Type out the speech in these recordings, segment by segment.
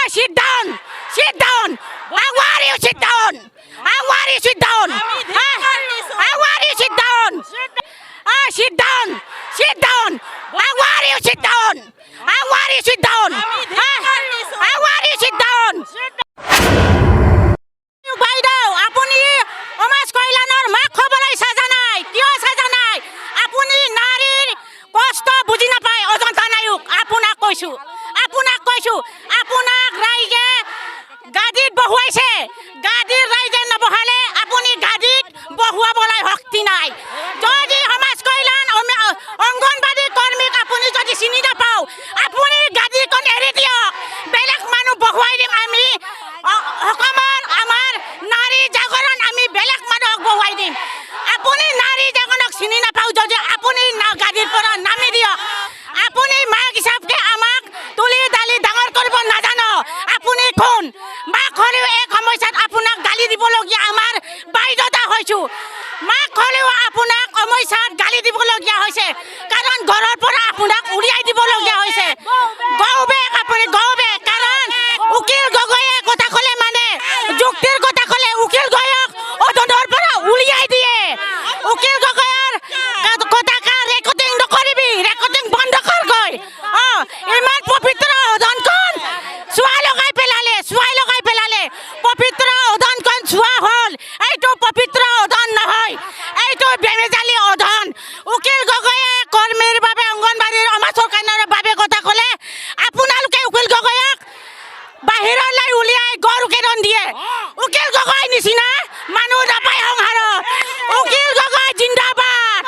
Sit down. Sit down. I want you sit down. I want you sit down. I want you sit down. Sit down. Sit down. I want you sit down. I want you sit down. I want you sit down. বাইদেউ আপুনি সমাজ কল্যাণৰ মাক খবৰাই সাজা নাই কিয় সাজা নাই আপুনি নাৰীৰ কষ্ট বুজি নাপায় অজন্তা নায়ক আপোনাক কৈছো আপোনাক ৰাইজে গাদীত বহুৱাইছে গাদীৰ ৰাইজে নবহালে আপুনি গাদীত বহুৱাবলৈ শক্তি নাই যদি সমাজ কল্যাণ অংগনবাদী কৰ্মীক আপুনি যদি চিনি নাপাও আপুনি গাদীখন এৰি দিয়ক বেলেগ মানুহ বহুৱাই দিম আমি অকমান আমাৰ নাৰী জাগৰণ আমি বেলেগ মানুহক বহুৱাই দিম আপুনি নাৰী জাগৰণক চিনি নাপাও যদি আপুনি গাদীৰ পৰা নামি দিয়ক আপুনি মাক হিচাপে আমাক তুলি দালি ডাঙৰ কৰিব নাজানো আপুনি কোন মাক হ'লেও এক সমস্যাত আপোনাক গালি দিবলগীয়া আমাৰ বাধ্যতা হৈছো মাক হ'লেও আপোনাক সমস্যাত গালি দিবলগীয়া হৈছে কাৰণ ঘৰৰ পৰা আপোনাক উলিয়াই দিবলগীয়া হৈছে গৌবে আপুনি গৌবে কাৰণ উকিল গগৈয়ে কথা ক'লে মানে যুক্তিৰ কথা ক'লে উকিল গগৈক অদনৰ পৰা উলিয়াই দিয়ে উকিল গগৈৰ কথা ৰেকৰ্ডিং নকৰিবি ৰেকৰ্ডিং বন্ধ কৰ গৈ ইমান পবিত্ৰ অদনখন চুৱা লগাই পেলালে পবিত্ৰ অদনখন চুৱা হ'ল এইটো পবিত্ৰ অদন নহয় এইটো বেমেজালি অদন উকিল গগৈয়ে কৰ্মীৰ বাবে অংগনবাদীৰ সমাজৰ কল্যাণৰ বাবে কথা ক'লে আপোনালোকে উকিল গগৈক বাহিৰলৈ উলিয়াই গৰু কেৰণ দিয়ে উকিল গগৈ নিচিনা মানুহ নাপায় সংসাৰত উকিল গগৈ জিন্দাবাদ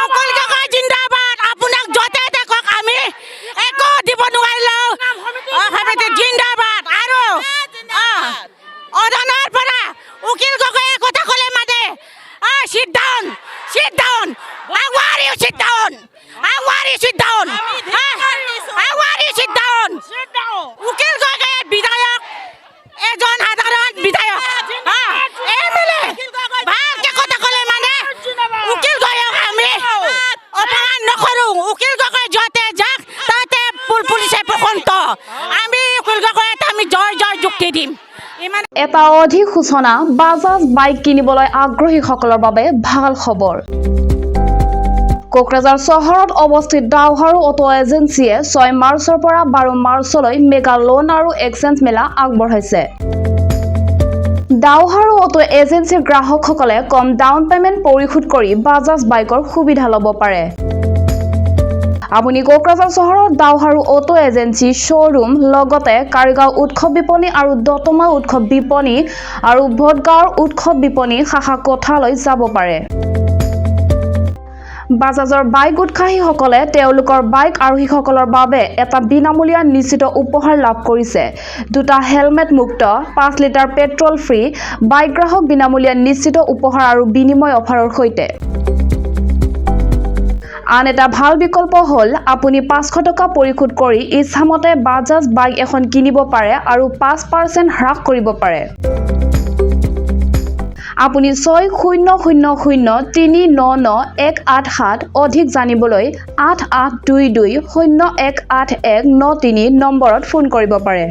উকিল গগৈ জিন্দাবাদ আপোনাক য'তে দেখক আমি একো দিব নোৱাৰিলেও সমিতি জিন্দাবাদ আৰু অদনৰ পৰা উকিল গগৈয়ে কথা ক'লে মানে sit down I want you sit down I want you sit down I want you sit down উকিল গগৈ বিধায়ক এজন সাধাৰণ বিধায়ক এমএলএ ভালকে কথা ক'লে মানে উকিল গগৈক আমি অপমান নকৰো উকিল গগৈ য'তে যাক তাতে পুলিচে বসন্ত আমি উকিল গগৈক আমি জয় যুক্তি দিম এটা অধিক সূচনা বাজাজ বাইক কিনিবলৈ আগ্ৰহীসকলৰ বাবে ভাল খবৰ কোকৰাঝাৰ চহৰত অৱস্থিত ডাউহাৰু অটো এজেন্সিয়ে 6 মাৰ্চৰ পৰা 12 মাৰ্চলৈ মেগা লোন আৰু এক্সচেঞ্জ মেলা আগবঢ়াইছে ডাউহাৰু অটো এজেন্সিৰ গ্ৰাহকসকলে কম ডাউন পেমেন্ট পৰিশোধ কৰি বাজাজ বাইকৰ সুবিধা ল'ব পাৰে আপুনি কোকৰাঝাৰ চহৰত ডাউহাৰু অটো এজেন্সি শ্ব'ৰুম লগতে কাৰিগাঁও উৎসৱ বিপণী আৰু দতমা উৎসৱ বিপণী আৰু ভোটগাঁৱৰ উৎসৱ বিপণী শাখা কোঠালৈ যাব পাৰে বাজাজৰ বাইক উৎসাহীসকলে তেওঁলোকৰ বাইক আৰোহীসকলৰ বাবে এটা বিনামূলীয়া নিশ্চিত উপহাৰ লাভ কৰিছে দুটা হেলমেট মুক্ত 5 লিটাৰ পেট্ৰল ফ্ৰী বাইক গ্ৰাহক বিনামূলীয়া নিশ্চিত উপহাৰ আৰু বিনিময় অফাৰৰ সৈতে আন এটা ভাল বিকল্প হ'ল আপুনি 500 টকা পৰিশোধ কৰি ইচ্ছামতে বাজাজ বাইক এখন কিনিব পাৰে আৰু 5% হ্ৰাস কৰিব পাৰে আপুনি 6000399187 অধিক জানিবলৈ 8822018193 নম্বৰত ফোন কৰিব পাৰে